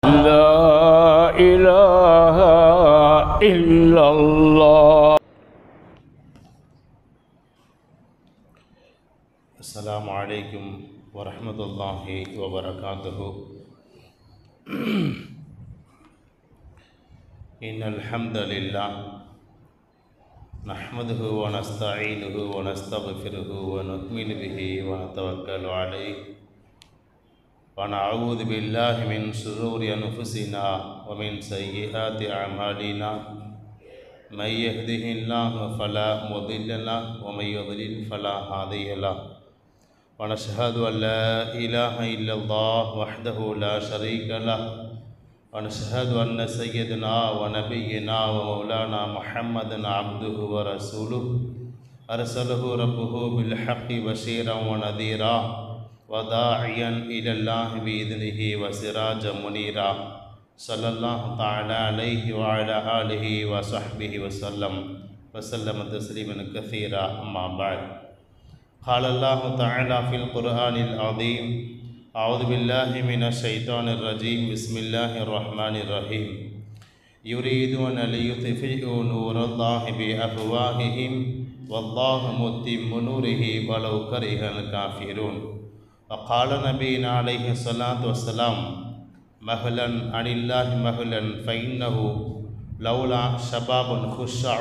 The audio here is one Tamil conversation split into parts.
لا إله إلا الله. السلام عليكم ورحمة الله وبركاته. إن الحمد لله نحمده ونستعينه ونستغفره ونؤمن به ونتوكل عليه ونعوذ بالله من شرور أنفسنا ومن سيئات أعمالنا. من يهده الله فلا مضل له ومن يضلل فلا هادي له. ونشهد أن لا إله إلا الله وحده لا شريك له. ونشهد أن سيدنا ونبينا ومولانا محمدا عبده ورسوله أرسله ربه بالحق بشيرا ونذيرا وداعيا إلى الله بإذنه وسراجا منيرا. صلى الله تعالى عليه وعلى آله وصحبه وسلم تسليما كثيرا. أما بعد، قال الله تعالى في القرآن العظيم: أعوذ بالله من الشيطان الرجيم. بسم الله الرحمن الرحيم. يريدون ليطفئوا نور الله بأفواههم والله متم نوره ولو كره الكافرون. وقال نبينا عليه الصلاة والسلام: مهلا عن الله مهلا فإنه لولا شباب خشع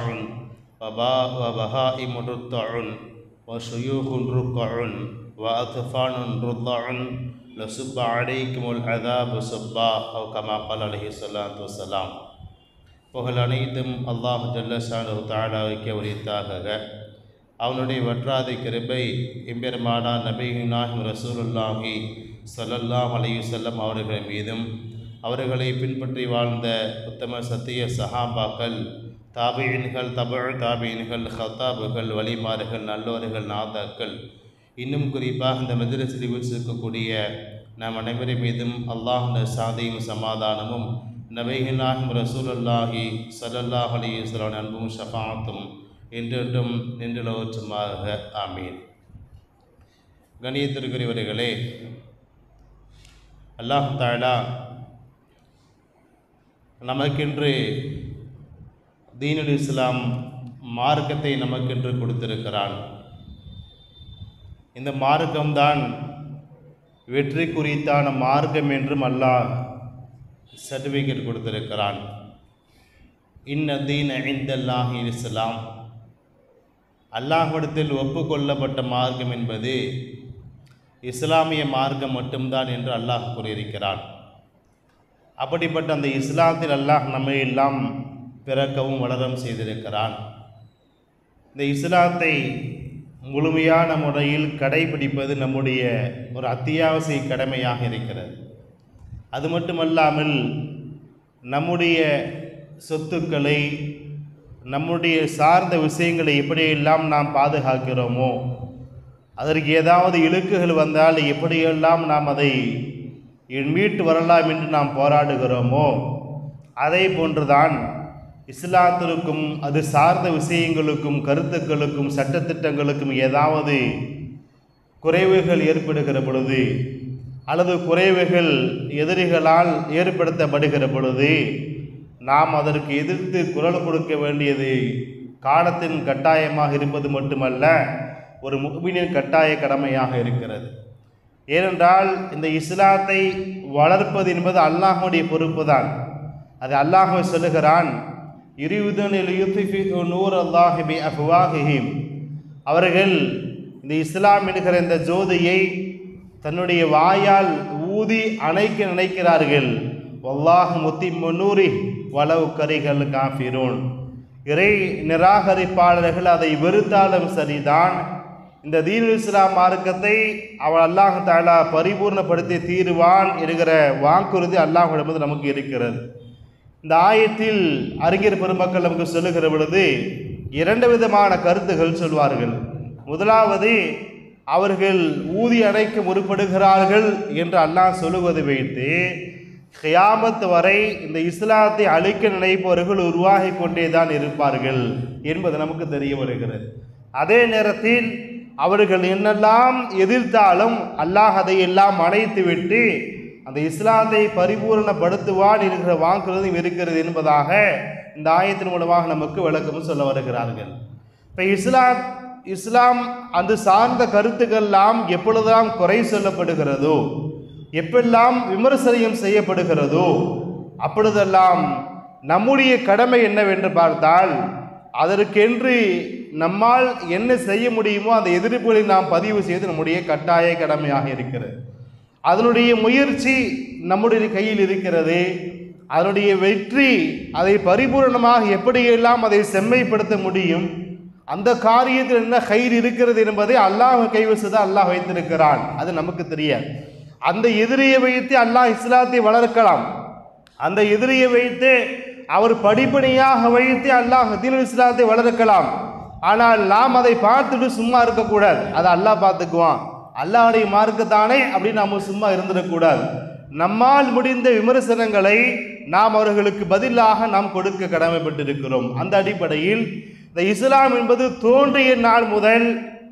وبهائم رتع وشيوخ ركع وأطفال رضع لصب عليكم العذاب صبا أو كما قال عليه الصلاة والسلام. புகழ் அனைத்தும் அல்லாஹ் ஜல்ல ஷானஹு தஆலாவுக்கே உரித்தாக. அவனுடைய வற்றாத கிருபை எம்பெருமானா நபியுல்லாஹி ரசூலுல்லாஹி ஸல்லல்லாஹு அலைஹி வஸல்லம் அவர்கள் மீதும், அவர்களை பின்பற்றி வாழ்ந்த உத்தம சத்திய சஹாபாக்கள், தாபியின்கள், தாபியின்கள், ஹத்தாபுகள், வலிமார்கள், நல்லோர்கள், நாதாக்கள், இன்னும் குறிப்பாக இந்த மஜ்லிஸில் வீற்றிருக்கக்கூடிய நாம் அனைவரின் மீதும் அல்லாஹ்வுடைய சாந்தியும் சமாதானமும் நபியுல்லாஹி ரசூலுல்லாஹி ஸல்லல்லாஹு அலைஹி வஸல்லம் அன்பும் ஷஃபாஅத்தும் என்றென்றும் நின்றுலோற்றுமாக. ஆமீன். கணியத்திற்குரியவர்களே, அல்லாஹ் தஆலா நமக்கென்று தீனுல் இஸ்லாம் மார்க்கத்தை நமக்கென்று கொடுத்திருக்கிறான். இந்த மார்க்கம்தான் வெற்றி குறித்தான மார்க்கம் என்றும் அல்லாஹ் சர்டிஃபிகேட் கொடுத்திருக்கிறான். இன்ன தீன இன்தல்லாஹி இஸ்லாம், அல்லாஹ்விடத்தில் ஒப்புக்கொள்ளப்பட்ட மார்க்கம் என்பது இஸ்லாமிய மார்க்கம் மட்டும்தான் என்று அல்லாஹ் கூறியிருக்கிறான். அப்படிப்பட்ட அந்த இஸ்லாத்தில் அல்லாஹ் நம்மை எல்லாம் பிறக்கவும் வளரவும் செய்திருக்கிறான். இந்த இஸ்லாத்தை முழுமையான முறையில் கடைபிடிப்பது நம்முடைய ஒரு அத்தியாவசிய கடமையாக இருக்கிறது. அது மட்டுமல்லாமல் நம்முடைய சொத்துக்களை, நம்முடைய சார்ந்த விஷயங்களை எப்படியெல்லாம் நாம் பாதுகாக்கிறோமோ, அதற்கு ஏதாவது இழுக்குகள் வந்தால் எப்படியெல்லாம் நாம் அதை மீட்டு வரலாம் என்று நாம் போராடுகிறோமோ, அதே போன்றுதான் இஸ்லாத்திற்கும் அது சார்ந்த விஷயங்களுக்கும், கருத்துக்களுக்கும், சட்டத்திட்டங்களுக்கும் ஏதாவது குறைவுகள் ஏற்படுகிற பொழுது, அல்லது குறைவுகள் எதிரிகளால் ஏற்படுத்தப்படுகிற பொழுது, நாம் அதற்கு எதிர்த்து குரல் கொடுக்க வேண்டியது காலத்தின் கட்டாயமாக இருப்பது மட்டுமல்ல, ஒரு முஃமினின் கட்டாய கடமையாக இருக்கிறது. ஏனென்றால் இந்த இஸ்லாத்தை வளர்ப்பது என்பது அல்லாஹ்வுடைய பொறுப்பு தான். அது அல்லாஹ் சொல்லுகிறான்: அவர்கள் இந்த இஸ்லாம் என்கிற இந்த ஜோதியை தன்னுடைய வாயால் ஊதி அணைக்க நினைக்கிறார்கள். வல்லாஹு முத்திம்மு நூரி வலவ் கரிஹல் காஃபிரூன். இறை நிராகரிப்பாளர்கள் அதை வெறுத்தாலும் சரிதான், இந்த தீனுல் இஸ்லாம் மார்க்கத்தை அவன் அல்லாஹ் தஆலா பரிபூர்ணப்படுத்தி தீருவான் என்கிற வாக்குறுதி அல்லாஹ்விடமிருந்து நமக்கு இருக்கிறது. இந்த ஆயத்தில் அறிஞர் பெருமக்கள் நமக்கு சொல்லுகிற பொழுது இரண்டு விதமான கருத்துகள் சொல்வார்கள். முதலாவது, அவர்கள் ஊதி அணைக்க முற்படுகிறார்கள் என்று அல்லாஹ் சொல்லுவதை வைத்து கியாமத் வரை இந்த இஸ்லாத்தை அழிக்க நினைப்பவர்கள் உருவாகி கொண்டே தான் இருப்பார்கள் என்பது நமக்கு தெரிய வருகிறது. அதே நேரத்தில் அவர்கள் என்னெல்லாம் எதிர்த்தாலும் அல்லாஹ் அதையெல்லாம் அணைத்துவிட்டு அந்த இஸ்லாத்தை பரிபூரணப்படுத்துவான் இருக்கிற வாக்குறுதியும் இருக்கிறது என்பதாக இந்த ஆயத்தின் மூலமாக நமக்கு விளக்கமும் சொல்ல வருகிறார்கள். இப்போ இஸ்லாம் அது சார்ந்த கருத்துக்கெல்லாம் எப்பொழுதெல்லாம் குறை சொல்லப்படுகிறதோ, எப்பெல்லாம் விமர்சனம் செய்யப்படுகிறதோ, அப்பொழுதெல்லாம் நம்முடைய கடமை என்னவென்று பார்த்தால், அதற்கென்று நம்மால் என்ன செய்ய முடியுமோ அந்த எதிர்ப்புகளை நாம் பதிவு செய்து நம்முடைய கட்டாய கடமையாக இருக்கிறது. அதனுடைய முயற்சி நம்முடைய கையில் இருக்கிறது. அதனுடைய வெற்றி, அதை பரிபூர்ணமாக எப்படியெல்லாம் அதை செம்மைப்படுத்த முடியும், அந்த காரியத்தில் என்ன கயிறு இருக்கிறது என்பதை அல்லாஹ் கைவசத்தை அல்லாஹ் வைத்திருக்கிறான். அது நமக்கு தெரியாது. அந்த எதிரியை வைத்து அல்லாஹ் இஸ்லாத்தை வளர்க்கலாம். அந்த எதிரியை வைத்து அவர் படிப்படியாக வைத்து அல்லாஹ் தீனுல் இஸ்லாத்தை வளர்க்கலாம். ஆனால் நாம் அதை பார்த்துட்டு சும்மா இருக்கக்கூடாது. அதை அல்லாஹ் பார்த்துக்குவான், அல்லாஹ்வுடைய மார்க்கத்தானே அப்படின்னு நாம் சும்மா இருந்துடக்கூடாது. நம்மால் முடிந்த விமர்சனங்களை நாம் அவர்களுக்கு பதிலாக நாம் கொடுக்க கடமைப்பட்டிருக்கிறோம். அந்த அடிப்படையில் இந்த இஸ்லாம் என்பது தோன்றிய நாள் முதல்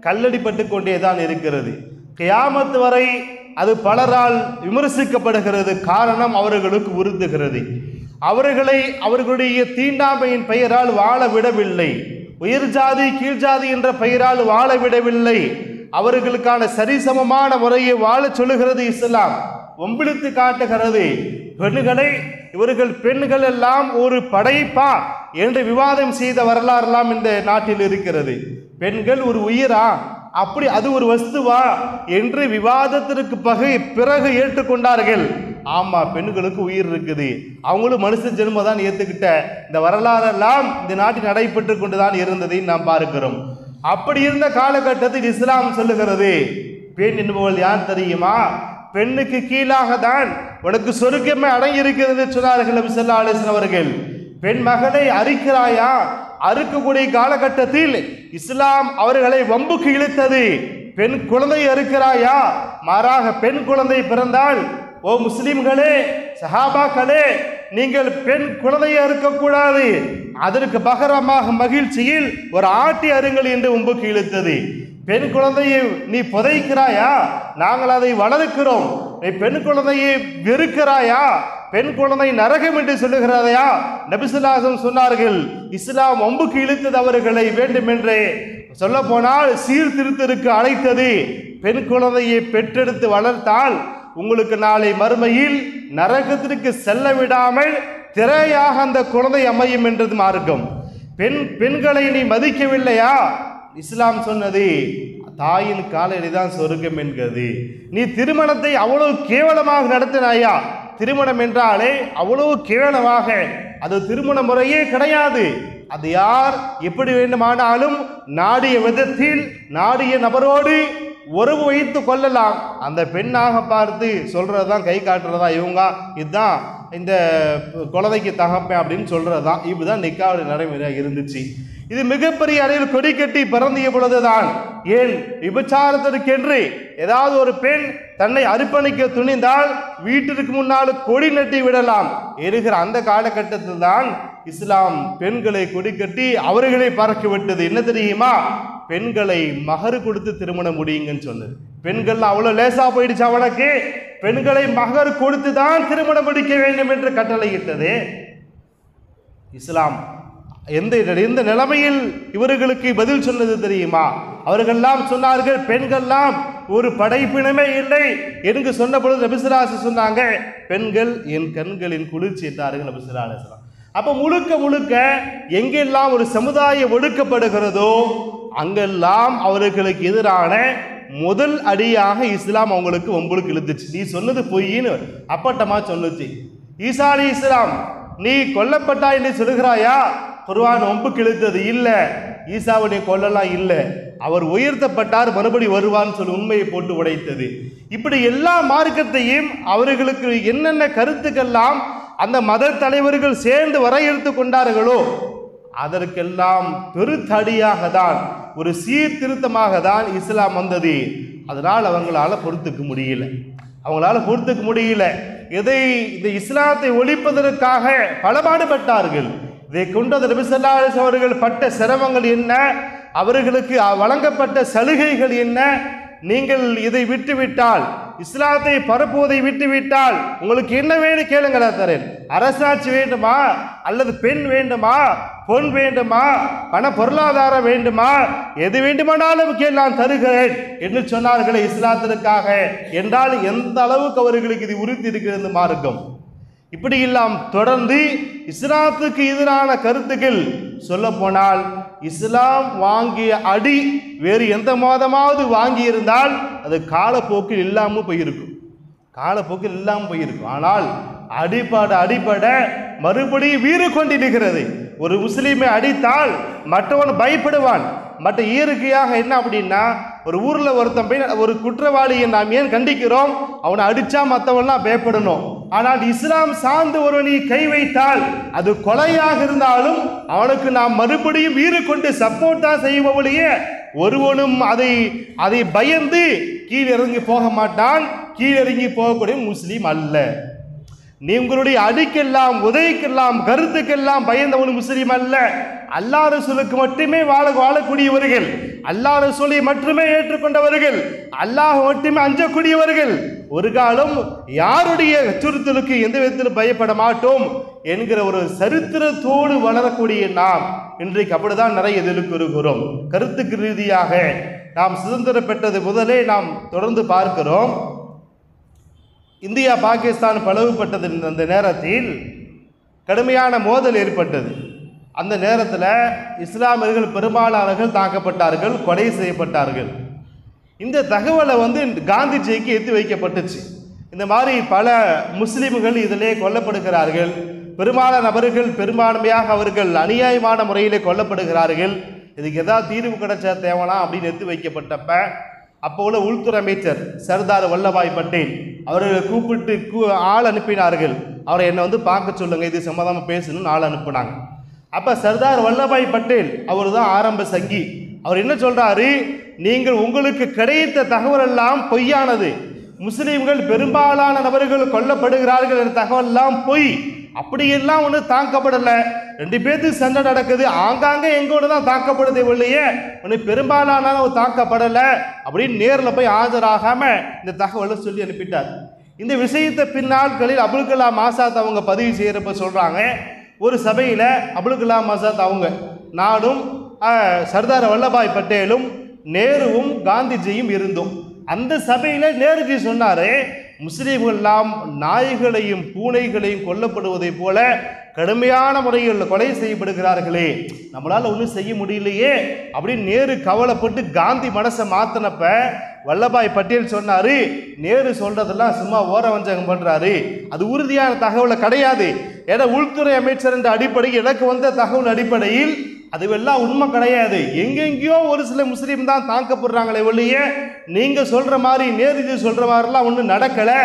கல்லடிப்பட்டு கொண்டே தான் இருக்கிறது. கியாமத் வரை அது பலரால் விமர்சிக்கப்படுகிறது. காரணம், அவர்களுக்கு உறுத்துகிறது. அவர்களை அவர்களுடைய தீண்டாமையின் பெயரால் வாழ விடவில்லை. உயர் ஜாதி கீழ் ஜாதி என்ற பெயரால் வாழ விடவில்லை. அவர்களுக்கான சரிசமமான முறையை வாழ சொல்லுகிறது இஸ்லாம். ஒம்பிழுத்து காட்டுகிறது. பெண்களை இவர்கள் பெண்கள் எல்லாம் ஒரு படைப்பா என்று விவாதம் செய்த வரலாறுலாம் இந்த நாட்டில் இருக்கிறது. பெண்கள் ஒரு உயிரா, அப்படி அது ஒரு வஸ்துவா என்று விவாதத்திற்கு பிறகு ஏற்றுக்கொண்டார்கள். ஆமா, பெண்களுக்கு உயிர் இருக்குது, அவங்களும் மனுஷ ஜென்ம தான் ஏற்றுக்கிட்ட இந்த வரலாறெல்லாம் இந்த நாட்டில் நடைபெற்று கொண்டுதான் இருந்ததை நாம் பார்க்கிறோம். அப்படி இருந்த காலகட்டத்தில் இஸ்லாம் சொல்லுகிறது, பெண் என்பவள் யார் தெரியுமா? பெண்ணுக்கு கீழாக தான் உனக்கு சொர்க்கமே அடங்கி இருக்கிறது சொன்னார்கள் நபி ஸல்லல்லாஹு அலைஹி வஸல்லம் அவர்கள். பெண் மகளை அறுக்கிறாயா? அறுக்கக்கூடிய காலகட்டத்தில் இஸ்லாம் அவர்களை வம்புக்கு இழுத்தது. பெண் குழந்தை அறுக்கிறாயா? மாறாக பெண் குழந்தை பிறந்தால், ஓ முஸ்லிம்களே, சஹாபாக்களே, நீங்கள் பெண் குழந்தையை அறுக்கக்கூடாது, அதற்கு பகரமாக மகிழ்ச்சியில் ஒரு ஆட்டி அருங்கள் என்று வம்புக்கு இழுத்தது. பெண் குழந்தையை நீ புதைக்கிறாயா? நாங்கள் அதை வளர்க்கிறோம். நீ பெண் குழந்தையை வெறுக்கிறாயா? பெண் குழந்தை நரகம் என்று சொல்லுகிறாயா? நபி ஸல்லல்லாஹு அலைஹி வஸல்லம் சொன்னார்கள், இஸ்லாம் வம்புக்கு இழுத்தது அவர்களை வேண்டுமென்றே, சொல்ல போனால் சீர்திருத்தருக்கு அழைத்தது. பெண் குழந்தையை பெற்றெடுத்து வளர்த்தால் உங்களுக்கு நாளை மறுமையில் நரகத்திற்கு செல்ல விடாமல் திரையாக அந்த குழந்தை அமையும் என்றது மார்க்கம். பெண்களை நீ மதிக்கவில்லையா? இஸ்லாம் சொன்னது, தாயின் காலையில தான் சொர்க்கம் என்கிறது. நீ திருமணத்தை அவ்வளவு கேவலமாக நடத்தினாயா? திருமணம் என்றாலே அவ்வளவு கேவலமாக, அது திருமண முறையே கிடையாது. அது யார் எப்படி வேண்டுமானாலும் நாடிய விதத்தில் நாடிய நபரோடு உறவு வைத்து கொள்ளலாம். அந்த பெண்ணாக பார்த்து சொல்றதுதான், கை காட்டுறதா, இவங்க இதுதான் இந்த குழந்தைக்கு தகப்பேன் அப்படின்னு சொல்றதுதான், இப்படிதான் நிக்காவுடைய நடைமுறையாக இருந்துச்சு. இது மிகப்பெரிய அளவில் கொடி கட்டி பறந்திய பொழுதுதான், ஏன் விபச்சாரத்திற்கென்று ஏதாவது ஒரு பெண் தன்னை அர்ப்பணிக்க துணிந்தால் வீட்டிற்கு முன்னால் கொடி நட்டி விடலாம் என்கிற அந்த காலகட்டத்தில் தான் இஸ்லாம் பெண்களை கொடி கட்டி அவர்களை பறக்க விட்டது. என்ன தெரியுமா? பெண்களை மகரு கொடுத்து திருமணம் முடியுங்கன்னு சொன்னது. பெண்கள் அவ்வளவு லேசா போயிடுச்சு அவனுக்கு. பெண்களை மகர் கொடுத்து தான் திருமணம் முடிக்க வேண்டும் என்று கட்டளையிட்டது இஸ்லாம். எந்த நிலைமையில் இவர்களுக்கு பதில் சொன்னது தெரியுமா? அவர்கள்லாம் சொன்னார்கள், பெண்கள்லாம் ஒரு படைப்பினமே இல்லை என்று சொன்ன பொழுது நபி ஸல்லல்லாஹு அலைஹி வஸல்லம் சொன்னாங்க, பெண்கள் என் கண்களின் குளிர்ச்சி என்றார்கள் நபி ஸல்லல்லாஹு அலைஹி வஸல்லம். அப்ப முழுக்க முழுக்க எங்கெல்லாம் ஒரு சமுதாயம் ஒடுக்கப்படுகிறதோ அங்கெல்லாம் அவர்களுக்கு எதிரான முதல் அடியாக இஸ்லாம் அவங்களுக்கு உங்களுக்கு இழுத்துச்சு. நீ சொன்னது பொய்ன்னு அப்பட்டமா சொன்னுச்சு. ஈசா அலைஹிஸ்ஸலாம் நீ கொல்லப்பட்டா என்று சொல்லுகிறாயா? குர்ஆன் ஒம்புக்கு இழுத்தது இல்ல. ஈசாவுடைய கொல்லலாம் இல்லை, அவர் உயர்த்தப்பட்டார், மறுபடி வருவான்னு சொல்லி உண்மையை போட்டு உடைத்தது. இப்படி எல்லா மார்க்கத்தையும் அவர்களுக்கு என்னென்ன கருத்துக்கெல்லாம் அந்த மத தலைவர்கள் சேர்ந்து வரையறுத்து கொண்டார்களோ அதற்கெல்லாம் பெருத்தடியாக தான், ஒரு சீர்திருத்தமாக தான் இஸ்லாம் வந்தது. அதனால் அவங்களால பொறுத்துக்க முடியல. இதை இந்த இஸ்லாத்தை ஒழிப்பதற்காக பல பாடுபட்டார்கள். இதை கொண்டு நபி ஸல்லல்லாஹு அலைஹி வஸல்லம் அவர்கள் பட்ட சிரமங்கள் என்ன, அவர்களுக்கு வழங்கப்பட்ட சலுகைகள் என்ன, நீங்கள் இதை விட்டுவிட்டால், இஸ்லாத்தை பரப்புவதை விட்டுவிட்டால் உங்களுக்கு என்ன வேணும் கேளுங்களா தரேன். அரசாட்சி வேண்டுமா, அல்லது பெண் வேண்டுமா, பொன் வேண்டுமா, பண பொருளாதாரம் வேண்டுமா, எது வேண்டுமானாலும் கேள், நான் தருகிறேன் என்று சொன்னார்களே இஸ்லாத்திற்காக என்றால் எந்த அளவுக்கு அவர்களுக்கு இது உறுதி இருக்கிறது மார்க்கம். இப்படி எல்லாம் தொடர்ந்து இஸ்லாத்துக்கு எதிரான கருத்துக்கள் சொல்ல போனால், இஸ்லாம் வாங்கிய அடி வேறு எந்த மாதமாவது வாங்கி இருந்தால் அது காலப்போக்கில் இல்லாமல் போயிருக்கும், காலப்போக்கில் இல்லாமல் போயிருக்கும். ஆனால் அடிப்பட மறுபடியும் வீறு கொண்டிருக்கிறது. ஒரு முஸ்லீமை அடித்தால் மற்றவன் பயப்படுவான். மற்ற இயற்கையாக என்ன அப்படின்னா, ஒரு ஊரில் ஒருத்தன் போய் ஒரு குற்றவாளியை நாம் ஏன் கண்டிக்கிறோம், அவனை அடித்தா மற்றவன்லாம் பயப்படணும். ஆனால் இஸ்லாம் சார்ந்து ஒருவனை கை வைத்தால் அது கொலையாக இருந்தாலும் அவனுக்கு நாம் மறுபடியும் வீறு கொண்டு சப்போர்ட் தான் செய்வோம். ஒருவனும் அதை பயந்து கீழிறங்கி போக மாட்டான். கீழிறங்கி போகக்கூடிய முஸ்லீம் அல்ல. நீங்களுடைய அடிக்கெல்லாம் உதவிக்கெல்லாம் கருத்துக்கெல்லாம் பயந்தவன் முஸ்லீம் அல்ல. அல்லாஹ் ரசூலுக்கு மட்டுமே வாழக்கூடியவர்கள், அல்லாஹ் ரசூலை மட்டுமே ஏற்றுக்கொண்டவர்கள், அல்லாஹ் மட்டுமே அஞ்சக்கூடியவர்கள். ஒரு காலம் யாருடைய அச்சுறுத்தலுக்கு எந்த விதத்தில் பயப்பட மாட்டோம் என்கிற ஒரு சரித்திரத்தோடு வளரக்கூடிய நாம் இன்றைக்கு அப்படிதான் நிறைய எதிர்க்கு இருக்கிறோம். கருத்துக்கு ரீதியாக நாம் சுதந்திரம் பெற்றது முதலே நாம் தொடர்ந்து பார்க்கிறோம். இந்தியா பாகிஸ்தான் பிளவுபட்டது. அந்த நேரத்தில் கடுமையான மோதல் ஏற்பட்டது. அந்த நேரத்தில் இஸ்லாமியர்கள் பெரும்பாலானவர்கள் தாக்கப்பட்டார்கள், கொலை செய்யப்பட்டார்கள். இந்த தகவலை காந்திஜிக்கு எத்தி வைக்கப்பட்டுச்சு. இந்த மாதிரி பல முஸ்லீம்கள் இதிலே கொல்லப்படுகிறார்கள், பெரும்பாலான நபர்கள் பெரும்பான்மையாக அவர்கள் அநியாயமான முறையிலே கொல்லப்படுகிறார்கள், இதுக்கு ஏதாவது தீர்வு கிடைச்சா தேவலாம் அப்படின்னு எத்தி வைக்கப்பட்டப்ப அப்போ உள்ள உள்துறை அமைச்சர் சர்தார் வல்லபாய் பட்டேல் அவர்களை கூப்பிட்டு ஆள் அனுப்பினார்கள். அவரை என்னை பார்க்க சொல்லுங்கள், இது சம்மதமாக பேசணும்னு ஆள் அனுப்பினாங்க. அப்போ சர்தார் வல்லபாய் பட்டேல் அவர் தான் ஆரம்ப சங்கி. அவர் என்ன சொல்கிறாரு, நீங்கள் உங்களுக்கு கிடைத்த தகவல் எல்லாம் பொய்யானது, முஸ்லீம்கள் பெரும்பாலான நபர்கள் கொல்லப்படுகிறார்கள் என்ற தகவல் எல்லாம் பொய், அப்படியெல்லாம் தாக்கப்படலை. 2 பேர்த்துக்கு சண்டை நடக்குது, ஆங்காங்கே எங்கோடு தான் தாக்கப்படுது இல்லையே, பெரும்பாலான தாக்கப்படலை அப்படின்னு நேரில் போய் ஆஜராகாமல் இந்த தகவலை சொல்லி அனுப்பிட்டார். இந்த விஷயத்தை பின்னாட்களில் அபுல் கலாம் ஆசாத் அவங்க பதிவு செய்கிறப்ப சொல்கிறாங்க, ஒரு சபையில் அபுல் கலாம் ஆசாத் அவங்க, நானும் சர்தார் வல்லபாய் பட்டேலும் நேருவும் காந்திஜியும் இருந்தோம். அந்த சபையில் நேருஜி சொன்னார், முஸ்லீம்கள் எல்லாம் நாய்களையும் பூனைகளையும் கொல்லப்படுவதை போல கடுமையான முறையில் கொலை செய்யப்படுகிறார்களே, நம்மளால் ஒன்றும் செய்ய முடியலையே அப்படின்னு நேரு கவலைப்பட்டு காந்தி மனசை மாற்றினப்ப வல்லபாய் பட்டேல் சொன்னார், நேரு சொல்கிறதெல்லாம் சும்மா ஓர வஞ்சகம் பண்ணுறாரு, அது உறுதியான தகவலை கிடையாது. ஏன்னா உள்துறை அமைச்சர் என்ற அடிப்படையில் எனக்கு வந்த தகவல் அடிப்படையில் அதுவெல்லாம் உண்மை கிடையாது, எங்கெங்கேயோ ஒரு சில முஸ்லீம் தான் தாக்கப்படுறாங்களே ஒழிய நீங்கள் சொல்கிற மாதிரி நேருஜி சொல்கிற மாதிரிலாம் ஒன்றும் நடக்கலை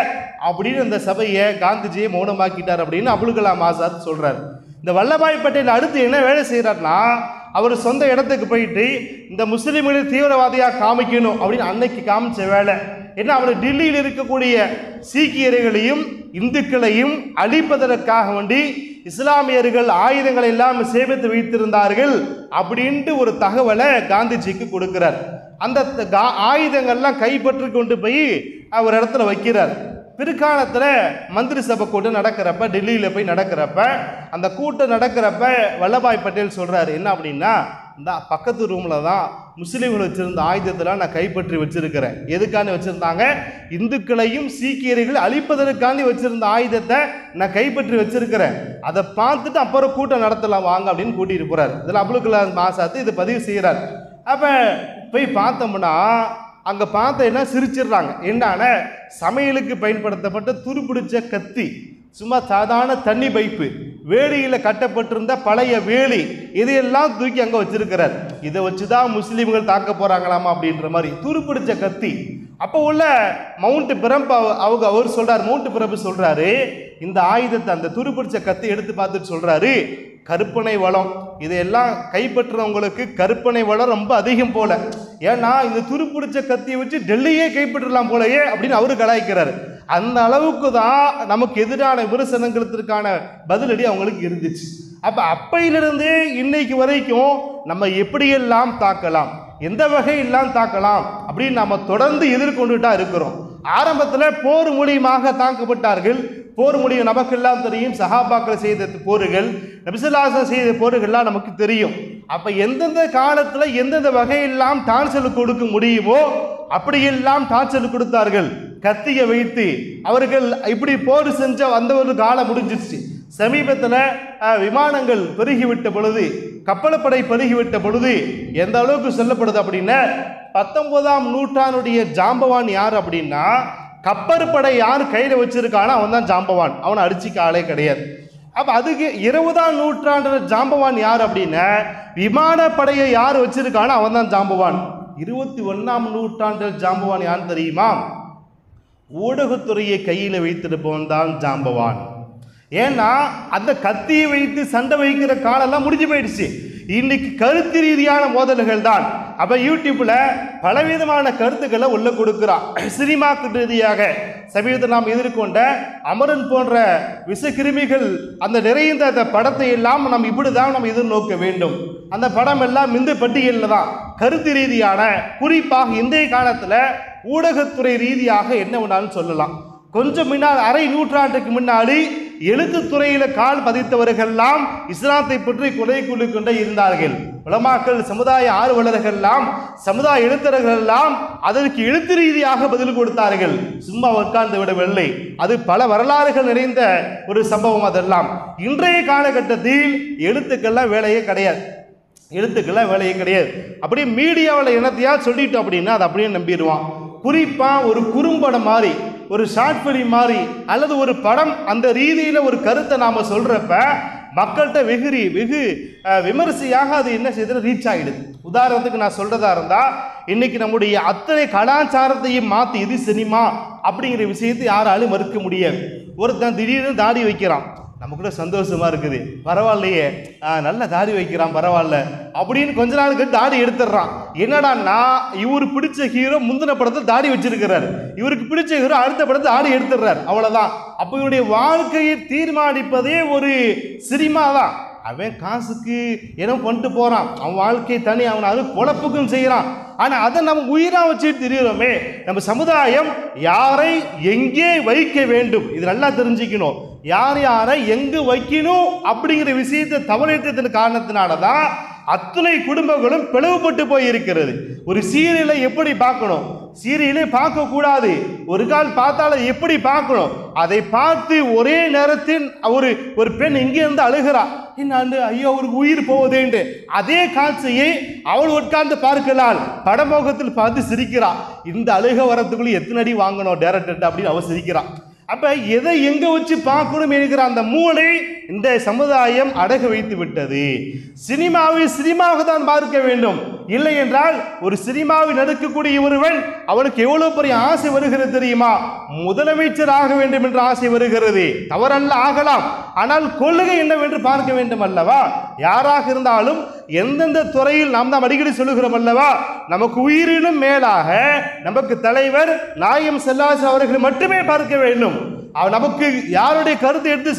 அப்படின்னு அந்த சபையை காந்திஜியை மௌனமாக்கிட்டார் அப்படின்னு அபுல் கலாம் ஆசாத் சொல்கிறார். இந்த வல்லபாய் பட்டேல் அடுத்து என்ன வேலை செய்கிறார்னா, அவர் சொந்த இடத்துக்கு போயிட்டு இந்த முஸ்லீம்களை தீவிரவாதியாக காமிக்கணும் அப்படின்னு அன்னைக்கு காமிச்ச வேலை என்ன, அவர் டெல்லியில் இருக்கக்கூடிய சீக்கியர்களையும் இந்துக்களையும் அழிப்பதற்காக வேண்டி இஸ்லாமியர்கள் ஆயுதங்களை எல்லாம் சேமித்து வைத்திருந்தார்கள் அப்படின்ட்டு ஒரு தகவலை காந்திஜிக்கு கொடுக்கிறார். அந்த ஆயுதங்கள்லாம் கைப்பற்றி கொண்டு போய் அவர் இடத்துல வைக்கிறார். பிற்காலத்தில் மந்திரி சபை கூட்டம் நடக்கிறப்ப, டெல்லியில் போய் நடக்கிறப்ப, அந்த கூட்டம் நடக்கிறப்ப வல்லபாய் பட்டேல் சொல்கிறார் என்ன அப்படின்னா, இந்த பக்கத்து ரூமில் தான் முஸ்லீம்கள் வச்சுருந்த ஆயுதத்தெல்லாம் நான் கைப்பற்றி வச்சுருக்கிறேன். எதுக்காண்டி வச்சுருந்தாங்க, இந்துக்களையும் சீக்கியர்கள் அழிப்பதற்காண்டி வச்சுருந்த ஆயுதத்தை நான் கைப்பற்றி வச்சுருக்கிறேன், அதை பார்த்துட்டு அப்புறம் கூட்டம் நடத்தலாம் வாங்க அப்படின்னு கூட்டிகிட்டு போகிறார். இதில் அபுல் கலாம் ஆசாத் இதை பதிவு செய்கிறார். அப்போ போய் பார்த்தோம்னா அங்கே பார்த்தேன்னா சிரிச்சிடுறாங்க. என்னன்னா சமையலுக்கு பயன்படுத்தப்பட்ட துருப்பிடிச்ச கத்தி, சும்மா சாதாரண தண்ணி பைப்பு, வேலியில் கட்டப்பட்டிருந்த பழைய வேலி, இதையெல்லாம் தூக்கி அங்கே வச்சிருக்கிறார். இதை வச்சு தான் முஸ்லீம்கள் தாக்க போகிறாங்களாமா அப்படின்ற மாதிரி துருப்பிடிச்ச கத்தி. அப்போ உள்ள மவுண்ட் பிரம்ப் அவர் சொல்கிறார், மவுண்ட் பிரபு சொல்கிறாரு, இந்த ஆயுதத்தை அந்த துருப்பிடிச்ச கத்தி எடுத்து பார்த்துட்டு சொல்கிறாரு, கற்பனை வளம், இதையெல்லாம் கைப்பற்றுறவங்களுக்கு கற்பனை வளம் ரொம்ப அதிகம் போல, ஏன்னா இந்த துருப்பிடிச்ச கத்தியை வச்சு டெல்லியே கைப்பற்றலாம் போலயே அப்படின்னு அவரு கலாய்க்கிறாரு. அந்த அளவுக்கு தான் நமக்கு எதிரான விமர்சனங்களுக்கான பதிலடி அவங்களுக்கு இருந்துச்சு. அப்போ அப்பையிலிருந்தே இன்னைக்கு வரைக்கும் நம்ம எப்படியெல்லாம் தாக்கலாம், எந்த வகையெல்லாம் தாக்கலாம் அப்படின்னு நம்ம தொடர்ந்து எதிர்கொண்டுட்டா இருக்கிறோம். ஆரம்பத்தில் போர் மூலியமாக தாக்கப்பட்டார்கள். போர் முடியும் நமக்கெல்லாம் தெரியும். சஹாபாக்கள் செய்த போர்கள், நபிசுல்லாஹ் செய்த போர்கள்லாம் நமக்கு தெரியும். அப்ப எந்தெந்த காலத்துல எந்தெந்த வகையெல்லாம் டான்சல் கொடுக்க முடியுமோ அப்படியெல்லாம் டான்சல் கொடுத்தார்கள். கத்தியை வைத்து அவர்கள் இப்படி போர் செஞ்ச அந்த ஒரு காலம் முடிஞ்சிருச்சு. சமீபத்தில் விமானங்கள் பெருகிவிட்ட பொழுது, கப்பலப்படை பெருகிவிட்ட பொழுது எந்த அளவுக்கு சொல்லப்படுது அப்படின்னா, 19ஆம் நூற்றாண்டுடைய ஜாம்பவான் யார் அப்படின்னா, கப்பற்படை யார் கையில் வச்சிருக்கானோ அவன் தான் ஜாம்பவான். அவனை அடிச்சுக்க ஆளே கிடையாது. அப்போ அதுக்கு 20ஆம் நூற்றாண்டு ஜாம்பவான் யார் அப்படின்னா, விமானப்படையை யார் வச்சிருக்கானோ அவன் தான் ஜாம்பவான். 21ஆம் நூற்றாண்டில் ஜாம்பவான் யார் தெரியுமா? ஊடகத்துறையை கையில் வைத்திருப்பவன் தான் ஜாம்பவான். ஏன்னா அந்த கத்தியை வைத்து சண்டை வைக்கிற காலெல்லாம் முடிஞ்சு போயிடுச்சு. இன்னைக்கு கருத்து ரீதியான மோதல்கள் தான். அப்ப யூடியூப்ல பலவிதமான கருத்துக்களை உள்ள கொடுக்கிறான். சினிமாக்கு ரீதியாக சமீபத்தில் நாம் எதிர்கொண்ட அமரன் போன்ற விஷக்கிருமிகள் அந்த நிறைந்த அந்த படத்தை எல்லாம் நாம் இப்படிதான் நாம் எதிர்நோக்க வேண்டும். அந்த படம் எல்லாம் இந்த பட்டியலில் தான். கருத்து ரீதியான, குறிப்பாக இன்றைய காலத்துல ஊடகத்துறை ரீதியாக என்ன வேணாலும் சொல்லலாம். கொஞ்சம் முன்னால், அரை நூற்றாண்டுக்கு முன்னாடி எழுத்துத்துறையில கால் பதித்தவர்கள்லாம் இஸ்லாத்தை பற்றி கொலை கொண்டே இருந்தார்கள். உலமாக்கள், சமுதாய ஆர்வலர்கள்லாம், சமுதாய எழுத்தர்கள்லாம் அதற்கு எழுத்து ரீதியாக பதில் கொடுத்தார்கள். சும்மா உட்கார்ந்து விடவில்லை. அது பல வரலாறுகள் நிறைந்த ஒரு சம்பவம். அதெல்லாம் இன்றைய காலகட்டத்தில் எழுத்துக்கெல்லாம் வேலையே கிடையாது. எழுத்துக்கெல்லாம் வேலையே கிடையாது. அப்படியே மீடியாவில் என்னத்தையா சொல்லிட்டோம் அப்படின்னா அதை அப்படியே நம்பிடுவான். குறிப்பாக ஒரு குறும்படம் மாதிரி, ஒரு ஷார்ட் ஃபிலிம் மாதிரி, அல்லது ஒரு படம், அந்த ரீதியில் ஒரு கருத்தை நாம் சொல்கிறப்ப மக்கள்கிட்ட வெகு விமர்சையாக அது என்ன செய்யுது, ரீச் ஆகிடுது. உதாரணத்துக்கு நான் சொல்கிறதா இருந்தால், இன்னைக்கு நம்முடைய அத்தனை கலாச்சாரத்தையும் மாற்றி இது சினிமா அப்படிங்கிற விஷயத்தை யாராலும் மறுக்க முடியாது. ஒருத்தன் திடீர்னு தாடி வைக்கிறான், நமக்கு கூட சந்தோஷமா இருக்குது, பரவாயில்லையே நல்ல தாடி வைக்கிறான் பரவாயில்ல அப்படின்னு கொஞ்ச நாளுக்கு தாடி எடுத்துடுறான். என்னடான்னா, இவரு பிடிச்ச ஹீரோ முந்தின படத்தில் தாடி வச்சிருக்கிறார், இவருக்கு பிடிச்ச ஹீரோ அடுத்த படத்தில் தாடி எடுத்துடுறார், அவ்வளவுதான். அப்போ இவருடைய வாழ்க்கையை தீர்மானிப்பதே ஒரு சினிமா தான். அவன் காசுக்கு என்ன பண்ணிட்டு போறான், அவன் வாழ்க்கையை தனி, அவன் அது பொழப்புக்கும் செய்யறான். ஆனா அதை நம்ம உயிரா வச்சுட்டு தெரியுறோமே. நம்ம சமுதாயம் யாரை எங்கே வைக்க வேண்டும் இது நல்லா தெரிஞ்சுக்கணும். யார் யாரை எங்கு வைக்கணும் அப்படிங்கிற விஷயத்தை தவறிட்டதன் காரணத்தினாலதான் அத்தனை குடும்பங்களும் பிளவுபட்டு போயிருக்கிறது. ஒரு சீரியலை எப்படி பார்க்கணும், சீரியலை பார்க்க கூடாது, ஒரு கால் பார்த்தாலும் எப்படி பார்க்கணும், அதை பார்த்து ஒரே நேரத்தில் ஒரு பெண் இங்கே இருந்து அழுகிறா, என்ன ஐயோ அவருக்கு உயிர் போவதேண்டு, அதே காட்சியை அவள் உட்கார்ந்து பார்க்கலாம், படமோகத்தில் பார்த்து சிரிக்கிறா. இந்த அழுக வரத்துக்குள்ள எத்தனை அடி வாங்கணும் டைரக்டர் அப்படின்னு அவள் சிரிக்கிறான். அப்ப எதை எங்க வச்சு பார்க்கணும் என்கிற அந்த மூளை இந்த சமுதாயம் அடகு வைத்து விட்டது. சினிமாவை சினிமாவாக தான் பார்க்க வேண்டும். இல்லை என்றால் ஒரு சினிமாவை நடிக்கக்கூடிய ஒருவன் அவனுக்கு எவ்வளவு பெரிய ஆசை வருகிறது தெரியுமா? முதலமைச்சர் ஆக வேண்டும் என்ற ஆசை வருகிறது. தவறல்ல, ஆகலாம். ஆனால் கொள்கை என்னவென்று பார்க்க வேண்டும் அல்லவா? யாராக இருந்தாலும் எந்தெந்த துறையில் நாம் தான் அடிக்கடி சொல்லுகிறோம் அல்லவா, நமக்கு உயிரினும் மேலாக நமக்கு தலைவர் நாயகம் ஸல்லல்லாஹு அவர்கள் மட்டுமே பார்க்க வேண்டும். நமக்கு யாருடைய கருத்தை எடுத்து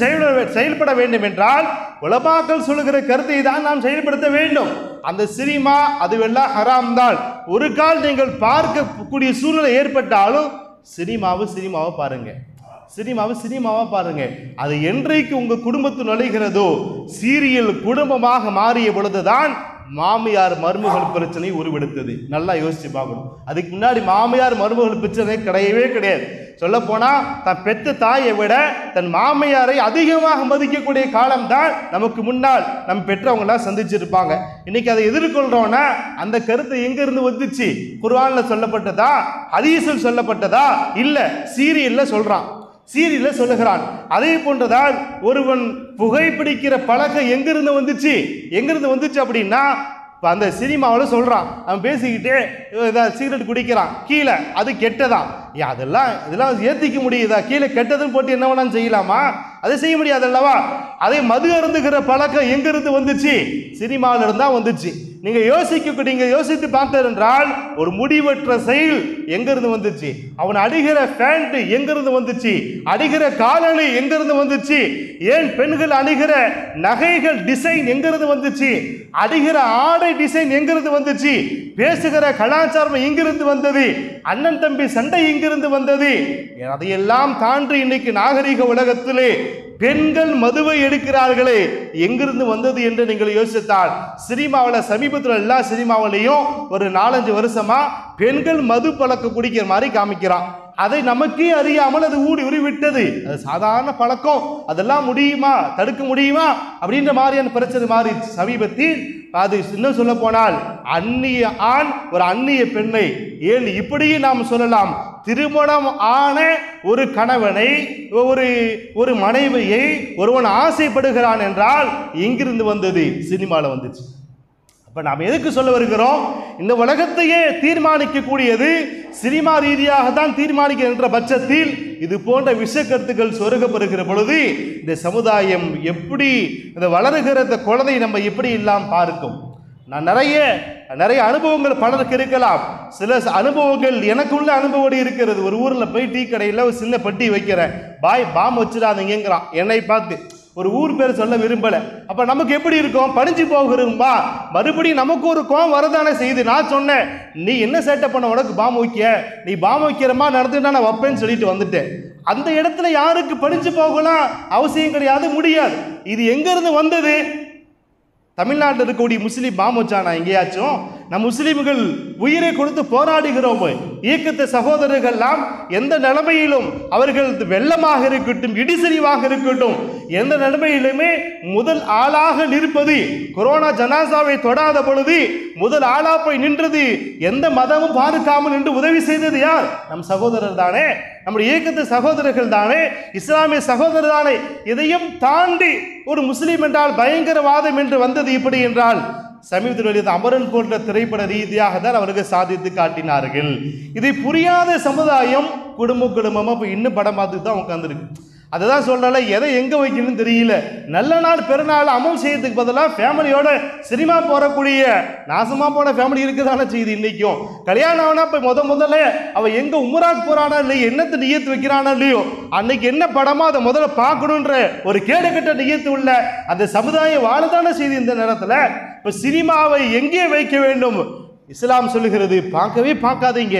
செயல்பட வேண்டும் என்றால் உலமாக்கள் சொல்லுகிற கருத்தை தான் நாம் செயல்படுத்த வேண்டும். அந்த சினிமா அதுவெல்லாம் ஹராம் தான். ஒரு கால் நீங்கள் பார்க்கக்கூடிய சூழ்நிலை ஏற்பட்டாலும் சினிமாவை பாருங்க, சினிமாவை பாருங்க. அது என்றைக்கு உங்க குடும்பத்தில் நுழைகிறதோ, சீரியல் குடும்பமாக மாறிய பொழுதுதான் மாமியார் மருமகள் பிரச்சனை உருவெடுத்தது. நல்லா யோசிச்சு பார்க்கணும். அதுக்கு முன்னாடி மாமியார் மருமகள் பிரச்சனை கிடையவே கிடையாது. சொல்ல போனா தன் பெற்ற தாயை விட தன் மாமியாரை அதிகமாக மதிக்கக்கூடிய காலம் தான் நமக்கு முன்னால் நம்ம பெற்றவங்களாம் சந்திச்சிருப்பாங்க. இன்னைக்கு அதை எதிர்கொள்றோம்னா அந்த கருத்து எங்க இருந்து வந்துச்சு? குர்ஆன்ல சொல்லப்பட்டதா, ஹதீஸில் சொல்லப்பட்டதா? இல்ல, சீரியல்ல சொல்றான், சீரியல்ல சொல்லுகிறான். அதே போன்றதால் ஒருவன் புகைப்பிடிக்கிற பழக்கம் எங்கிருந்து வந்துச்சு அப்படின்னா அந்த சினிமாவில் சொல்றான், அவன் பேசிக்கிட்டே சிகரெட் குடிக்கிறான் கீழே, அது கெட்டதான். இதெல்லாம் ஏத்திக்க முடியுதா? கீழே கெட்டதுன்னு போட்டு என்ன வேணாலும் செய்யலாமா? அதை செய்ய முடியாது அல்லவா? அதே மது அருந்துகிற பழக்கம் எங்கிருந்து வந்துச்சு? சினிமாவில இருந்தா வந்துச்சு. நீங்க யோசித்து பார்த்தீர்கள் என்றால் ஒரு முடிவற்ற செயல் எங்கிருந்து வந்துச்சு? அவன் அடிகிற பேண்ட் எங்கிருந்து வந்துச்சு? அடிகிற காலணி எங்கிருந்து வந்துச்சு? ஏன் பெண்கள் அணிகிற நகைகள் டிசைன் எங்கிருந்து வந்துச்சு? அடிகிற ஆடை டிசைன் எங்கிருந்து வந்துச்சு? பேசுகிற கலாச்சாரம் இங்கிருந்து வந்தது, அண்ணன் தம்பி சண்டை இங்கிருந்து வந்தது. அதையெல்லாம் தாண்டி இன்னைக்கு நாகரிக உலகத்திலே பெண்கள் மதுவை எடுக்கிறார்களே எங்கிருந்து வந்தது என்று நீங்கள் யோசித்தால், சினிமாவில் சமீபத்தில் எல்லா சினிமாவிலையும் ஒரு 4-5 வருஷமா பெண்கள் மது பழக்க குடிக்கிற மாதிரி காமிக்கிறான். அதை நமக்கே அறியாமல் அது ஊடி உரி விட்டது. அது சாதாரண பழக்கம், அதெல்லாம் முடியுமா, தடுக்க முடியுமா அப்படின்ற மாதிரியான பிரச்சனை மாறி சமீபத்தில் அது இன்னும் சொல்ல போனால் அந்நிய ஆண் ஒரு அந்நிய பெண்ணை இப்படியே நாம் சொல்லலாம், திருமணம் ஆன ஒரு கணவனை ஒரு மனைவியை ஒருவன் ஆசைப்படுகிறான் என்றால் எங்கிருந்து வந்தது? சினிமாவில் வந்துச்சு. அப்ப நாம் எதுக்கு சொல்ல வருகிறோம்? இந்த உலகத்தையே தீர்மானிக்கக்கூடியது சினிமா ரீதியாக தான் தீர்மானிக்கின்ற பட்சத்தில் இது போன்ற விஷ கருத்துக்கள் சொருகப்படுகிற பொழுது இந்த சமுதாயம் எப்படி இந்த வளருகிற இந்த குழந்தை நம்ம எப்படி இல்லாமல் பார்க்கும். நான் நிறைய அனுபவங்கள் பலருக்கு இருக்கலாம். சில அனுபவங்கள் எனக்குள்ள அனுபவம் இருக்கிறது. ஒரு ஊரில் போய் டீ கடையில் ஒரு சின்ன பெட்டி வைக்கிறேன், பாம் வச்சிடாதீங்கிறான். என்னை பார்த்து ஒரு ஊர் பேர் சொல்ல விரும்பலை. அப்போ நமக்கு எப்படி இருக்கும்? பணிஞ்சு போகிறோம்பா, மறுபடியும் நமக்கு ஒரு கோவம் வரதானே செய்து. நான் சொன்னேன், நீ என்ன சேட்டை பண்ண, உனக்கு பாம் வைக்க, நீ பாம் வைக்கிறமா நடந்துட்டா நான் வைப்பேன்னு சொல்லிட்டு வந்துட்டேன். அந்த இடத்துல யாருக்கு பணிஞ்சு போகலாம் அவசியம் கிடையாது, முடியாது. இது எங்கிருந்து வந்தது? தமிழ்நாட்டில் இருக்கக்கூடிய முஸ்லீம் பாம் வச்சானா எங்கேயாச்சும்? நம் முஸ்லீம்கள் உயிரை கொடுத்து போராடுகிறோம். இயக்கத்தை சகோதரர்கள்லாம் எந்த நிலைமையிலும் அவர்கள் வெள்ளமாக இருக்கட்டும், இடிசரிவாக இருக்கட்டும், எந்த நிலைமையிலுமே முதல் ஆளாக நிற்பது, கொரோனா ஜனாசாவை தொடாத பொழுது முதல் ஆளா போய் நின்றது, எந்த மதமும் பார்க்காமல் நின்று உதவி செய்தது யார்? நம் சகோதரர் தானே, நம்முடைய இயக்கத்து சகோதரர்கள் தானே, இஸ்லாமிய சகோதரர் தானே. இதையும் தாண்டி ஒரு முஸ்லீம் என்றால் பயங்கரவாதம் என்று வந்தது இப்படி என்றால் சமீபத்தில் அமரன் போன்ற திரைப்பட ரீதியாக தான் அவர்கள் சாதித்து காட்டினார்கள். இதை புரியாத சமுதாயம் குடும்பமா இப்போ இன்னும் படம் பார்த்துட்டு தான் உட்காந்துருக்கு. அதை தான் சொல்றால, எதை எங்கே வைக்கணும்னு தெரியல. நல்ல நாள் பெருநாள் அமல் செய்யறதுக்கு பதிலாக ஃபேமிலியோட சினிமா போறக்கூடிய நாசமா போன ஃபேமிலி இருக்குதான செய்தி. இன்னைக்கும் கல்யாணம் ஆனா போய் முதல்ல அவன் எங்க உம்ராக்கு போறானா இல்லையோ, என்னத்தை நியத்து வைக்கிறானா இல்லையோ, அன்னைக்கு என்ன படமா அதை முதல்ல பார்க்கணுன்ற ஒரு கேடுகட்ட நியத்து உள்ள அந்த சமுதாயம் வாழதான செய்தி. இந்த நேரத்தில் இப்ப சினிமாவை எங்கே வைக்க வேண்டும்? இஸ்லாம் சொல்லுகிறது, பார்க்கவே பார்க்காதீங்க.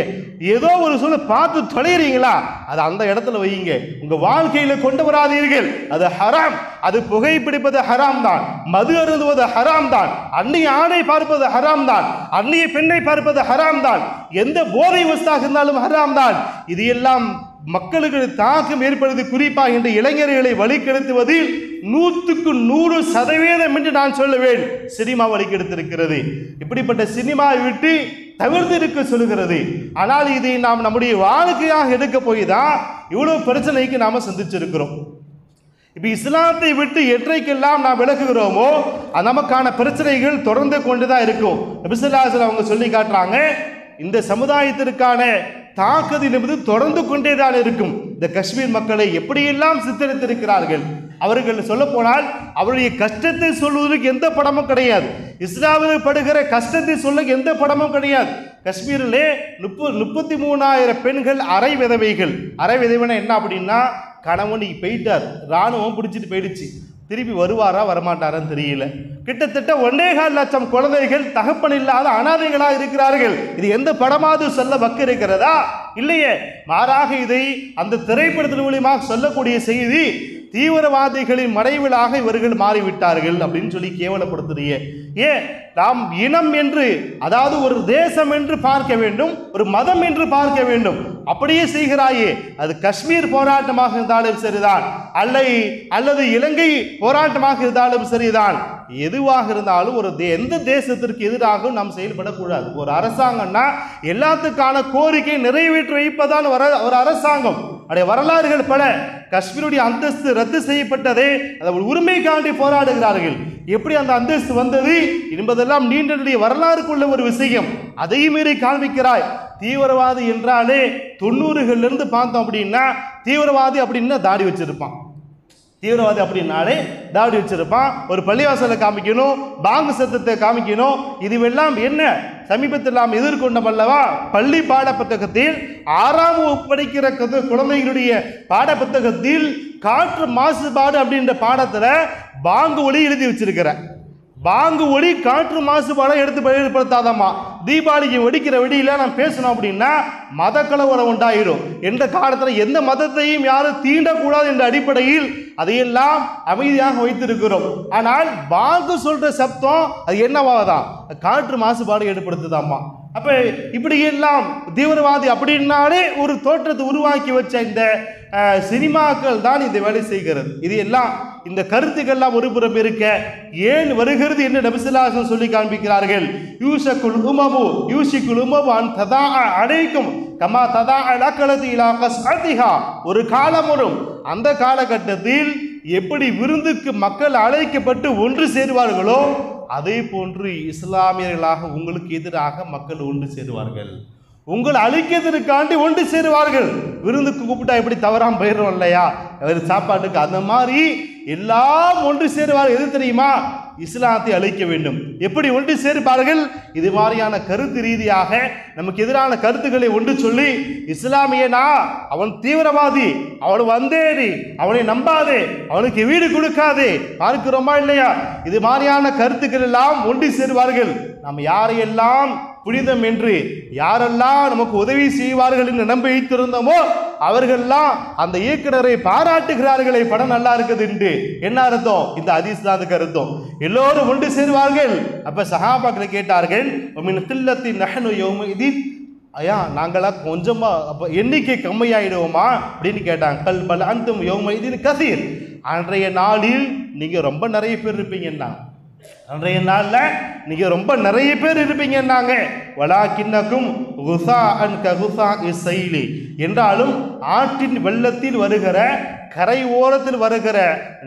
ஏதோ ஒரு சொல்ல பார்த்து தொலைறீங்களா, அது அந்த இடத்துல வையுங்க. உங்க வாழ்க்கையில கொண்டு வராதீர்கள். அது ஹராம். அது புகைப்பிடிப்பது ஹராம் தான், மது அருந்துவது ஹராம் தான், அந்நிய ஆணை பார்ப்பது ஹராம் தான், அந்நிய பெண்ணை பார்ப்பது ஹராம் தான், எந்த போதை வஸ்தாக இருந்தாலும் ஹராம் தான். இது எல்லாம் மக்களுக்கு தாக்கம் ஏற்படுவது, குறிப்பாக இந்த இளைஞர்களை வழிகெடுத்துவதில் 100% என்று நான் சொல்லுவேன். சினிமா வழிகெடுத்திருக்கிறது. இப்படிப்பட்ட சினிமாவை விட்டு தவிர்த்து இருக்க சொல்லுகிறது. ஆனால் இதை நாம் நம்முடைய வாழ்க்கையாக எடுக்க போய் தான் இவ்வளவு பிரச்சனைக்கு நாம சந்திச்சிருக்கிறோம். இப்ப இஸ்லாத்தை விட்டு என்றைக்கெல்லாம் நாம் விலகுகிறோமோ நமக்கான பிரச்சனைகள் தொடர்ந்து கொண்டுதான் இருக்கும். நபி ஸல்லல்லாஹு அலைஹி வஸல்லம் அவங்க சொல்லி காட்டுறாங்க, இந்த சமுதாயத்திற்கான தாக்குதல் என்பது தொடர்ந்து கொண்டேதான் இருக்கும். இந்த காஷ்மீர் மக்களை எப்படியெல்லாம் சித்தரித்திருக்கிறார்கள். அவர்கள் சொல்ல போனால் அவருடைய கஷ்டத்தை சொல்வதற்கு எந்த படமும் கிடையாது. இஸ்லாமில் படுகிற கஷ்டத்தை சொல்ல எந்த படமும் கிடையாது. காஷ்மீரிலே 33,000 பெண்கள் அரை விதவைகள். அரை விதவைனா என்ன அப்படின்னா, கணவன் போயிட்டார், இராணுவம் பிடிச்சிட்டு போயிடுச்சு, திருப்பி வருவாரா வரமாட்டாரான்னு தெரியல. கிட்டத்தட்ட 1.25 லட்சம் குழந்தைகள் தகப்பன் இல்லாத அனாதைகளாக இருக்கிறார்கள். இது எந்த படமாவது சொல்ல வக்கு இருக்கிறதா? இல்லையே. மாறாக இதை அந்த திரைப்படத்தின் மூலியமாக சொல்லக்கூடிய செய்தி, தீவிரவாதிகளின் மறைவிலாக இவர்கள் மாறிவிட்டார்கள் அப்படின்னு சொல்லி கேவலப்படுத்துறியே. ஏன் நாம் இனம் என்று, அதாவது ஒரு தேசம் என்று பார்க்க வேண்டும், ஒரு மதம் என்று பார்க்க வேண்டும். அப்படியே செய்கிறாயே. அது காஷ்மீர் போராட்டமாக இருந்தாலும் சரிதான், அல்லது இலங்கை போராட்டமாக இருந்தாலும் சரிதான், எதுவாக இருந்தாலும் ஒரு எந்த தேசத்திற்கு எதிராகவும் நாம் செயல்படக்கூடாது. ஒரு அரசாங்கம்னா எல்லாத்துக்கான கோரிக்கை நிறைவேற்றி வைப்பதான் ஒரு அரசாங்கம். அடைய வரலாறுகள் பல. காஷ்மீருடைய அந்தஸ்து ரத்து செய்யப்பட்டதே அதை உரிமைக்காண்டி போராடுகிறார்கள். எப்படி அந்த அந்தஸ்து வந்தது என்பதெல்லாம் நீண்ட வரலாறுக்குள்ள ஒரு விஷயம். அதையும் மீறி காண்பிக்கிறாய். தீவிரவாதி என்றாலே 90களிலிருந்து பார்த்தோம் அப்படின்னா, தீவிரவாதி அப்படின்னா தாடி வச்சிருப்பான். தீவிரவாதி அப்படின்னாலே தாடி வச்சிருப்பான். ஒரு பள்ளிவாசலை காமிக்கணும், பாங்கு சத்தத்தை காமிக்கணும். இதுவெல்லாம் என்ன சமீபத்தில் நாம் எதிர்கொண்டோம் அல்லவா? பள்ளி பாட புத்தகத்தில் 6ஆம் வகுப்பு படிக்கிற குழந்தைகளுடைய பாட புத்தகத்தில் காற்று மாசுபாடு அப்படின்ற பாடத்துல பாங்கு ஒளி எழுதி வச்சிருக்கிற. பாங்கு ஒளி காற்று மாசுபாடை எடுத்து பயன்படுத்தாதம்மா. தீபாவளிக்கு வெடிக்கிற வெடியில நான் பேசணும் அப்படின்னா மத கலவரம் உண்டாயிரும். எந்த காலத்தில் எந்த மதத்தையும் யாரும் தீண்டக்கூடாது என்ற அடிப்படையில் அதையெல்லாம் அமைதியாக வைத்திருக்கிறோம். ஆனால் பாங்கு சொல்ற சப்தம் அது என்னவாதான் காற்று மாசுபாடு ஏற்படுத்துதாமா. அப்ப இப்படி எல்லாம் தீவிரவாதி அப்படின்னாலே ஒரு தோற்றத்தை உருவாக்கி வச்ச இந்த சினிமாக்கள் தான் இந்த வேலை செய்கிறது. இது எல்லாம் இந்த கருத்துக்கள்லாம் ஒரு புறம் இருக்க ஏன் வருகிறது என்று நபி ஸல்லல்லாஹு அலைஹி வஸல்லம் சொல்லி காண்பிக்கிறார்கள். யூஷிக்குல் உமமு அன் ததாஅ அலைக்கும் கமா ததாஅ லகலதி இலா கஸ்அதிஹா. ஒரு காலம் வரும், அந்த காலகட்டத்தில் எப்படி விருந்துக்கு மக்கள் அழைக்கப்பட்டு ஒன்று சேருவார்களோ அதே போன்று இஸ்லாமியர்களாக உங்களுக்கு எதிராக மக்கள் ஒன்று சேருவார்கள். உங்களை அழிக்கிறதுக்காண்டி ஒன்று சேருவார்கள். விருந்துக்கு கூப்பிட்டா எப்படி தவறாம போயிடுறோம் இல்லையா, சாப்பாட்டுக்கு, அந்த மாதிரி எல்லாம் ஒன்று சேருவார்கள். எது தெரியுமா? இஸ்லாத்தை அழிக்க வேண்டும். எப்படி ஒன்று சேர்ப்பார்கள்? இது மாதிரியான கருத்து ரீதியாக நமக்கு எதிரான கருத்துக்களை ஒன்று சொல்லி, இஸ்லாமியனா அவன் தீவிரவாதி, அவன் வந்தேறி, அவனை நம்பாதே, அவனுக்கு வீடு கொடுக்காதே, பார்க்கிறோமா இல்லையா? இது மாதிரியான கருத்துக்கள் எல்லாம் ஒன்று சேருவார்கள். நாம் யாரையெல்லாம் புனிதம் என்று யாரெல்லாம் நமக்கு உதவி செய்வார்கள் என்று நம்பி வைத்திருந்தோமோ அவர்கள்லாம் அந்த இயக்குனரை பாராட்டுகிறார்களே, படம் நல்லா இருக்குது என்று. என்ன அர்த்தம்? இந்த ஹதீஸ் தான் அதுக்கு அர்த்தம். எல்லோரும் ஒன்று சேருவார்கள். அப்ப சஹாபாக்களை கேட்டார்கள், ஐயா நாங்களா கொஞ்சமா அப்ப எண்ணிக்கை கம்மியாயிடுவோமா அப்படின்னு கேட்டாங்க. கல்பல் அந்தும் யௌமைதீன் கஸீர். அன்றைய நாளில் நீங்க ரொம்ப நிறைய பேர் இருப்பீங்கன்னா, அன்றைய நாள்ல நீங்க ரொம்ப நிறைய பேர் இருப்பீங்கன்னாங்க. வலாக்கின்னக்கும் குஸாஅன் ககுஸாஇ ஸைலி என்றாலும் ஆற்றின் வெள்ளத்தில் வருகிற கரை ஓரத்தில் வருகிற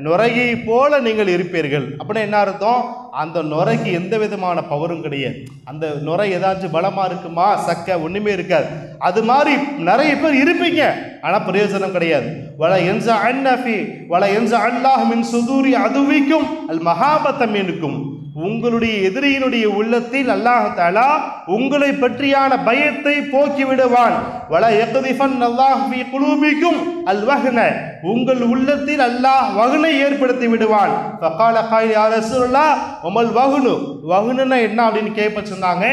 நுரையை போல நீங்கள் இருப்பீர்கள். அப்படின்னா என்ன அர்த்தம்? அந்த நுரைக்கு எந்த விதமான பவரும் கிடையாது. அந்த நுரை ஏதாச்சும் பலமா இருக்குமா? சக்க ஒண்ணுமே இருக்காது. அது மாதிரி நிறைய பேர் இருப்பீங்க, ஆனா பிரயோஜனம் கிடையாது. வல என்ஸா அன்னஃபி வல என்ஸா அல்லாஹ் மின் சுதூரி அதுவிக்கும் அல் மஹாபத்தம் இருக்கும். உங்களுடைய எதிரியினுடைய உள்ளத்தில் அல்லாஹ் தஆலா உங்களை பற்றியான பயத்தை போக்கி விடுவான். வல யக்திஃபன் அல்லாஹ் ஃபீ குலூபிக்கும் அல் வஹ்ன. உங்கள் உள்ளத்தில் அல்லாஹ் வஹ்னை ஏற்படுத்தி விடுவான். ஃபகால காயில் யா ரசூலுல்லாஹ் வமல் வஹ்னு. வஹ்னுனா என்ன அப்படின்னு கேட்ப சொன்னாங்க.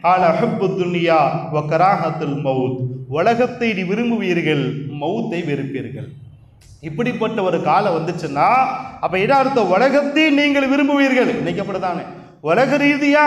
கால ஹுப்பு துன்யா வ கராஹத்துல் மவுத். உலகத்தை விரும்புவீர்கள், மவுத்தை வெறுப்பீர்கள். இப்படிப்பட்ட ஒரு காலம் வந்துச்சுன்னா அப்ப என்ன அர்த்தம்? உலகத்தை நீங்கள் விரும்புவீர்கள். இன்னைக்கு அப்படித்தானே உலக ரீதியா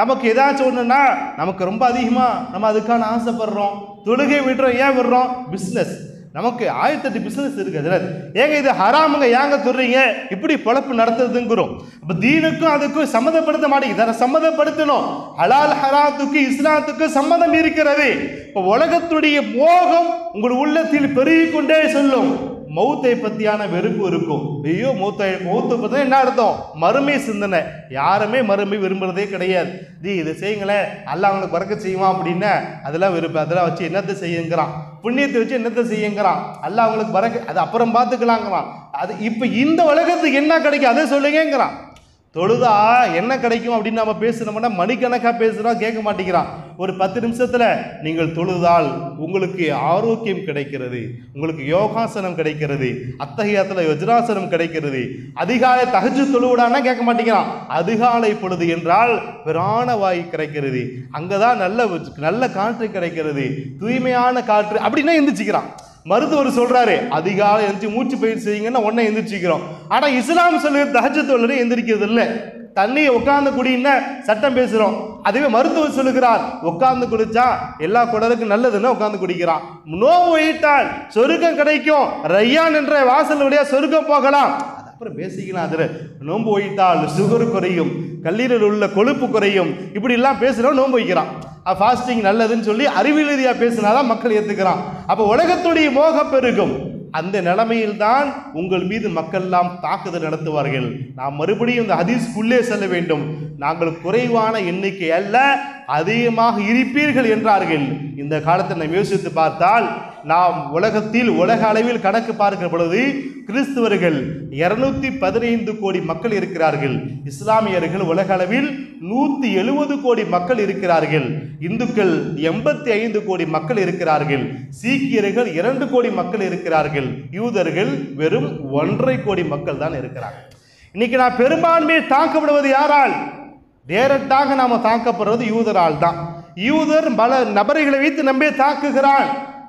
நமக்கு ஏதாச்சும் ஒண்ணுன்னா நமக்கு ரொம்ப அதிகமா நம்ம அதுக்கான ஆசைப்படுறோம். தொழுகை விடுறோம். ஏன் விடுறோம்? பிசினஸ். நமக்கு 1008 பிசினஸ் இருக்குது. ஏங்க இது ஹராமுங்க, ஏங்க சொல்றீங்க? இப்படி பொழப்பு நடத்துறதுங்கிறோம். அப்ப தீனுக்கும் அதுக்கும் சம்மதப்படுத்த மாட்டேங்குது. சம்மதப்படுத்தணும். ஹலால் ஹராத்துக்கு இஸ்லாத்துக்கு சம்மதம் இருக்கிறது. இப்ப உலகத்துடைய மோகம் உங்கள் உள்ளத்தில் பெருகிக் கொண்டே சொல்லும். மௌத்தை பத்தியான வெறுப்பு இருக்கும். ஐயோ மௌத்தை பத்தி என்ன அர்த்தம்? மறுமை சிந்தனை. யாருமே மறுமை விரும்புறதே கிடையாது. இதை செய்யுங்களேன், அல்லாஹ் அவங்களுக்கு பறக்கச் செய்வான் அப்படின்னா அதெல்லாம் வெறுப்பு. அதெல்லாம் வச்சு என்னத்தை செய்யுங்கிறான்? புண்ணியத்தை வச்சு என்னத்தை செய்யுங்கிறான்? அல்லாஹ் அவங்களுக்கு பறக்க, அது அப்புறம் பார்த்துக்கலாங்கிறான். அது இப்ப இந்த உலகத்துக்கு என்ன கிடைக்கும் அதை சொல்லுங்கிறான். தொழுதா என்ன கிடைக்கும் அப்படின்னு நம்ம பேசுனோம்னா மணிக்கணக்காக பேசுகிறோம், கேட்க மாட்டேங்கிறான். ஒரு 10 நிமிஷத்தில் நீங்கள் தொழுதால் உங்களுக்கு ஆரோக்கியம் கிடைக்கிறது, உங்களுக்கு யோகாசனம் கிடைக்கிறது, அத்தகையத்தில் வஜ்ராசனம் கிடைக்கிறது. அதிகாலை தஹஜ்ஜு தொழுவிடான்னா கேட்க மாட்டேங்கிறான். அதிகாலை பொழுது என்றால் பிராண வாயு கிடைக்கிறது, அங்கதான் நல்ல காற்று கிடைக்கிறது, தூய்மையான காற்று அப்படின்னா எந்திரிச்சிக்கிறான். மருத்துவர் சொல்றாரு அதிகாலை எந்திரிச்சு மூச்சு பயிற்சி செய்யுங்கன்னா உடனே எந்திரிச்சிக்கிறோம். ஆனா இஸ்லாம் சொல்லுற தஹஜ்ஜுத் தொழுகை எந்திரிக்கிறது இல்லை. தண்ணியை உட்கார்ந்து குடின்னா சட்டம் பேசுறோம். அதுவே மருத்துவர் சொல்லுகிறார் உட்கார்ந்து குடிச்சா எல்லா குடலுக்கும் நல்லதுன்னு உட்கார்ந்து குடிக்கிறான். நோவு வைத்தால் சொர்க்கம் கிடைக்கும், ரையான் என்ற வாசல் வழியா சொர்க்கம் போகலாம். அப்புறம் பேசிக்கலாம். அதுல நோன்பு வைத்தால் சுகர் குறையும், கல்லீரல் உள்ள கொழுப்பு குறையும், இப்படி எல்லாம் பேசுறோம். நோன்பு வைக்கிறான், ஃபாஸ்டிங் நல்லதுன்னு சொல்லி அறிவியல் ரீதியாக பேசினாதான் மக்கள் ஏற்றுக்கிறான். அப்போ உலகத்துடைய மோகம் பெருகும். அந்த நிலைமையில் தான் உங்கள் மீது மக்கள் எல்லாம் தாக்குதல் நடத்துவார்கள். நாம் மறுபடியும் இந்த ஹதீஸ்க்குள்ளே செல்ல வேண்டும். நாங்கள் குறைவான எண்ணிக்கை அல்ல, அதிகமாக இருப்பீர்கள் என்றார்கள். இந்த காலத்தை நாம் யோசித்து பார்த்தால் நாம் உலகத்தில் உலக அளவில் கணக்கு பார்க்கிற பொழுது கிறிஸ்தவர்கள் 215 கோடி மக்கள் இருக்கிறார்கள். இஸ்லாமியர்கள் உலக அளவில் 170 கோடி மக்கள் இருக்கிறார்கள். இந்துக்கள் 85 கோடி மக்கள் இருக்கிறார்கள். சீக்கியர்கள் 2 கோடி மக்கள் இருக்கிறார்கள். யூதர்கள் வெறும் 1.5 கோடி மக்கள் தான் இருக்கிறார்கள். இன்னைக்கு நான் பெரும்பான்மையை தாக்கப்படுவது யாரால்? டைரக்டாக நாம தாக்கப்படுறது யூதரால் தான். யூதர் பல நபர்களை வைத்து நம்பி தாக்குகிறான்.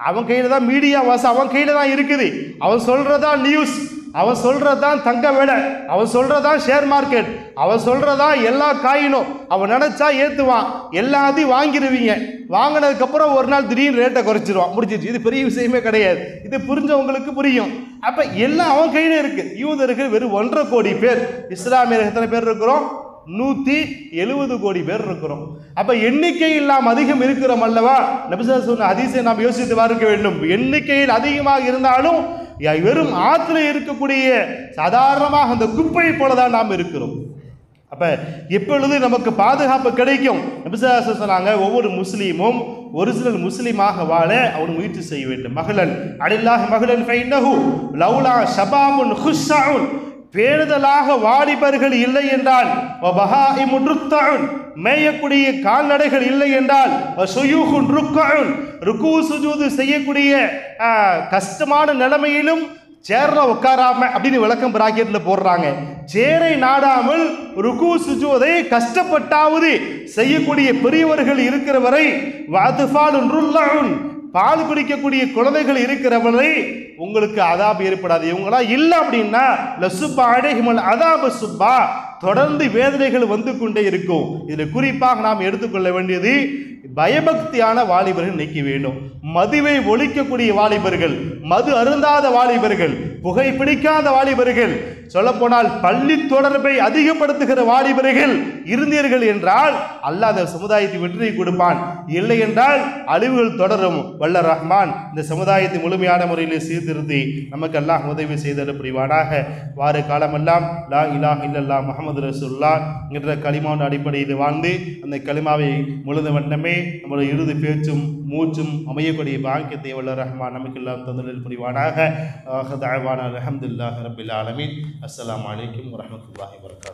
அவன் கையில தான் மீடியா வாசம், அவன் கையில தான் இருக்குது. அவன் சொல்றதான் நியூஸ், அவன் சொல்றதான் தங்க விலை, அவன் சொல்றதான் ஷேர் மார்க்கெட், அவன் சொல்றதான் எல்லா காயினும். அவன் நினைச்சா ஏத்துவான், எல்லாத்தையும் வாங்கிடுவீங்க. வாங்கினதுக்கு அப்புறம் ஒரு நாள் திடீர்னு ரேட்டை குறைச்சிருவான், முடிச்சிருச்சு. இது பெரிய விஷயமே கிடையாது, இது புரிஞ்சவங்களுக்கு புரியும். அப்ப எல்லாம் அவன் கையில இருக்கு. யூதர்கள் வெறும் 1.5 கோடி பேர், இஸ்லாமியர்கள் எத்தனை பேர் இருக்கிறோம்? 170 கோடி பேர் இருக்கிறோம். அப்ப எண்ணிக்கையில் நாம் அதிகம் இருக்கிறோம் அல்லவா? நபி ஸல்லல்லாஹு அலைஹி வஸல்லம் ஹதீஸை நாம் யோசித்து பார்க்க வேண்டும். எண்ணிக்கையில் அதிகமாக இருந்தாலும் வெறும் ஆற்றில் இருக்கக்கூடிய சாதாரணமாக அந்த குப்பை போலதான் நாம் இருக்கிறோம். அப்ப எப்பொழுது நமக்கு பாதுகாப்பு கிடைக்கும்? நபி ஸல்லல்லாஹு அலைஹி வஸல்லம் சொன்னாங்க, ஒவ்வொரு முஸ்லீமும் ஒரிஜினல் முஸ்லீமாக வாழ அவன் முயற்சி செய்ய வேண்டும். மஹலன் அலில்லாஹி மஹலன் ஃபைன்னஹு லௌலா ஷபாபுன் குஸ்ஸாஉன், பேணுதலாக வாலிபர்கள் இல்லை என்றால், மேயக்கூடிய கால்நடைகள் இல்லை என்றால், ருக்கு சுஜூது செய்யக்கூடிய கஷ்டமான நிலைமையிலும் சேர்ல உட்காராம அப்படின்னு விளக்கம் பிராக்கெட்ல போடுறாங்க. சேரை நாடாமல் ருக்கு சுஜூதை கஷ்டப்பட்டாவது செய்யக்கூடிய பெரியவர்கள் இருக்கிற வரை, பால் குடிக்கக்கூடிய குழந்தைகள் இருக்கிறவரை உங்களுக்கு அதாப் ஏற்படாது. இவங்களா இல்லை அப்படின்னா அதாப சுப்பா, தொடர்ந்து வேதனைகள் வந்து கொண்டே இருக்கும். இதில் குறிப்பாக நாம் எடுத்துக்கொள்ள வேண்டியது, பயபக்தியான வாலிபர்கள் நீக்க வேண்டும். மதுவை ஒழிக்கக்கூடிய வாலிபர்கள், மது அருந்தாத வாலிபர்கள், புகை பிடிக்காத வாலிபர்கள், சொல்லப்போனால் பள்ளி தொடர்பை அதிகப்படுத்துகிற வாலிபர்கள் இருந்தீர்கள் என்றால் அல்லாஹ் அந்த சமுதாயத்தை வெற்றியை கொடுப்பான். இல்லை என்றால் அழிவுகள் தொடரும். வல்ல ரஹ்மான் இந்த சமுதாயத்தை முழுமையான முறையில் சீர்திருத்தி நமக்கு அல்லாஹ் உதவி செய்தல் புரிவானாக. வார காலமெல்லாம் லா இலாஹ இல்லல்லாஹ் முஹம்மது ரசூலுல்லாஹ் என்ற கலிமாவின் அடிப்படையில் வாழ்ந்து அந்த கலிமாவை முழுத வண்ணமே நம்முடைய இறுதி பேச்சும் மூச்சும் அமையக்கூடிய பாக்கியத்தை வல்ல ரஹ்மான் நமக்கு எல்லாம் தந்தலில் புரிவானாக. அல்ஹம்துலில்லாஹி ரப்பில் ஆலமீன். அஸ்ஸலாமு அலைக்கும் வரஹ்மத்துல்லாஹி வபரகாத்துஹு.